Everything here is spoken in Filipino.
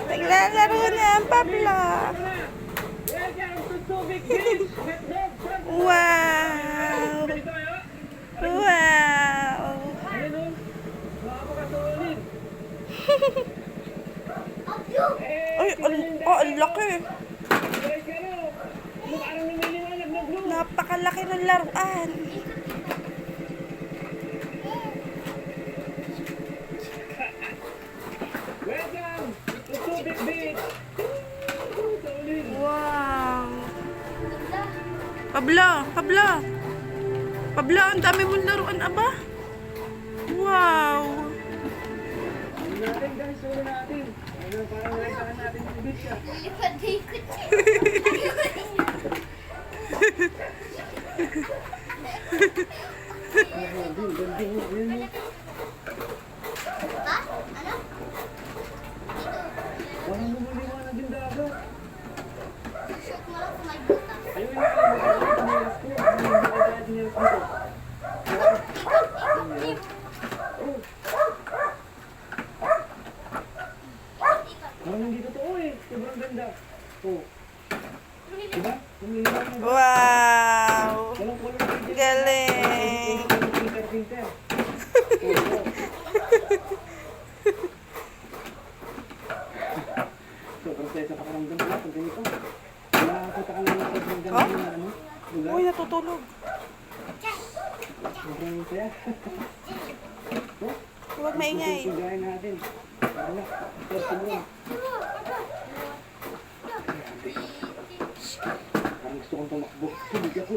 Naglalaro na ang Pablo. Wow! Wow! Ay, ang laki. Napakalaki ng laruan. Wow! Pablo, Pablo. Pablo, ang dami mong laruan, aba. Wow! Natin guys, ulo natin. Ayun, parang naisakan natin yung beach siya. Ikot-ikot siya. Ha? Ano? Parang lumiliwanag yung dagat. Shoot mo lang kung may butas. Ayun yung nilas ko. Ayun yung nilas dito. Parang hindi totoo eh. Sobrang ganda. Oh. Diba? Lumiliwanag. Wow! Walang color. Galing! Pinter. Sobrang saya sa pakiramdam ko pag ganito. Nakakita ka lang ng sobrang ganda Oh? na ano. Lugar. Uy, natutulog. Sobrang saya. Oh, Huwag maingay. Tugayin natin. Wala. First mo. Parang gusto kong tumakbo. Hindi ako.